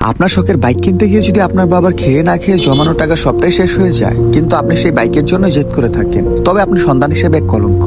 আপনার শখের বাইক কিনতে গিয়ে যদি আপনার বাবার খেয়ে না খেয়ে জমানো টাকা সবটাই শেষ হয়ে যায়, কিন্তু আপনি সেই বাইকের জন্য জেদ করে থাকেন, তবে আপনি সন্তান হিসেবে এক কলঙ্ক।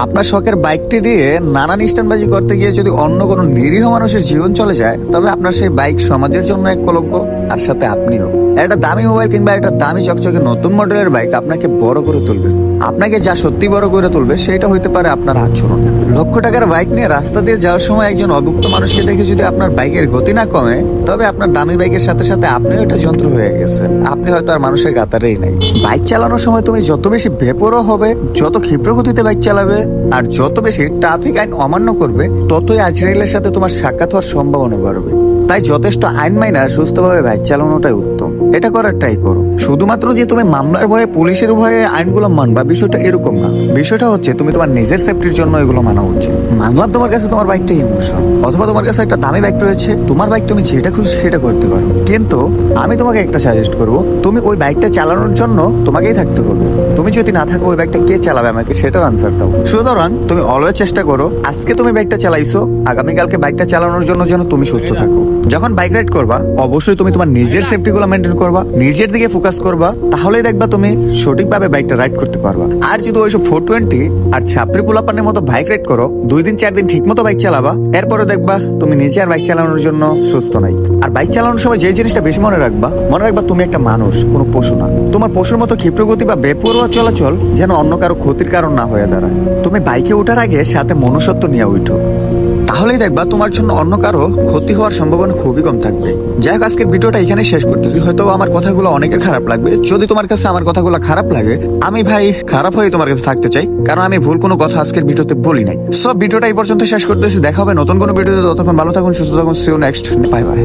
আপনার শখের বাইকটি দিয়ে নানান স্ট্যান্ডবাজি করতে গিয়ে যদি অন্য কোনো নিরীহ মানুষের জীবন চলে যায়, তবে আপনার সেই বাইক সমাজের জন্য এক কলঙ্ক, আর সাথে আপনিও। একটা দামি মোবাইল কিংবা একটা দামি চকচকে নতুন মডেলের বাইক আপনাকে বড় করে তুলবে না। আপনাকে যা সত্যি বড় করে তুলবে সেটা হইতে পারে আপনার আচরণ। লক্ষ টাকার বাইক নিয়ে রাস্তা দিয়ে যাওয়ার সময় একজন অভুক্ত মানুষকে দেখে যদি আপনার বাইকের গতি না কমে, তবে আপনার দামি বাইকের সাথে সাথে আপনিও একটা যন্ত্র হয়ে গেছেন। আপনি হয়তো আর মানুষের কাতারেই নাই। বাইক চালানোর সময় তুমি যত বেশি বেপরোয়া হবে, যত ক্ষিপ্র গতিতে বাইক চালাবে, আর যত বেশি ট্রাফিক আইন অমান্য করবে, ততই আজরাইলের সাথে তোমার সাক্ষাৎ হওয়ার সম্ভাবনা বাড়বে। তাই যথেষ্ট আইন মাইনা সুস্থভাবে বাইক চালানোটাই উত্তম। এটা করার ট্রাই করো। শুধুমাত্র যে তুমি মামলার ভয়ে, পুলিশের ভয়ে আইনগুলো মানবা, বিষয়টা এরকম না। বিষয়টা হচ্ছে তুমি তোমার নিজের সেফটির জন্য এগুলো মানা উচিত। মানলাম তোমার কাছে তোমার বাইকটা ইমোশন, অথবা তোমার কাছে একটা দামি বাইক রয়েছে, তোমার বাইক তুমি যেটা খুশি সেটা করতে পারো, কিন্তু আমি তোমাকে একটা সাজেস্ট করবো, তুমি ওই বাইকটা চালানোর জন্য তোমাকেই থাকতে হবে। তুমি যদি না থাকো, ওই বাইকটা কে চালাবে আমাকে সেটার আনসার দাও। সুতরাং তুমি অলওয়েজ চেষ্টা করো, আজকে তুমি বাইকটা চালাইছো, আগামীকালকে বাইকটা চালানোর জন্য যেন তুমি সুস্থ থাকো। যখন বাইক রাইড করবা, অবশ্যই তুমি তোমার নিজের সেফটি গুলো মেনটেন করবা, নিজের দিকে ফোকাস করবা, তাহলেই দেখবা তুমি সঠিকভাবে বাইকটা রাইড করতে পারবা। আর যদি ওইসব 420 আর ছাপড়ি পোলাপানের মতো বাইক রাইড করো, 2 দিন 4 দিন ঠিক মতো বাইক চালাবা, এরপরে দেখবা তুমি নিজে আর বাইক চালানোর জন্য সুস্থ নাই। আর বাইক চালানোর সময় যে জিনিসটা বেশি মনে রাখবা তুমি একটা মানুষ, কোনো পশু না। তোমার পশুর মতো ক্ষিপ্রগতি বা বেপরোয়া চলাচল যেন অন্য কারো ক্ষতির কারণ না হয়ে দাঁড়ায়। তুমি বাইকে ওঠার আগে সাথে মনুষ্যত্ব নিয়ে উঠো, তাহলেই দেখবা তোমার জন্য অন্য কারো ক্ষতি হওয়ার সম্ভাবনা খুবই কম থাকবে। যাই হোক, আজকের ভিডিওটা এখানে শেষ করতেছি। হয়তো আমার কথাগুলো অনেকের খারাপ লাগবে। যদি তোমার কাছে আমার কথাগুলো খারাপ লাগে, আমি ভাই খারাপ হয়ে তোমার কাছে থাকতে চাই, কারণ আমি ভুল কোনো কথা আজকের ভিডিওতে বলি নাই। সব ভিডিওটা এই পর্যন্ত শেষ করতেছি। দেখা হবে নতুন কোনো ভিডিওতে। ততক্ষণ ভালো থাকুন, সুস্থ থাকুন। See you next. Bye by.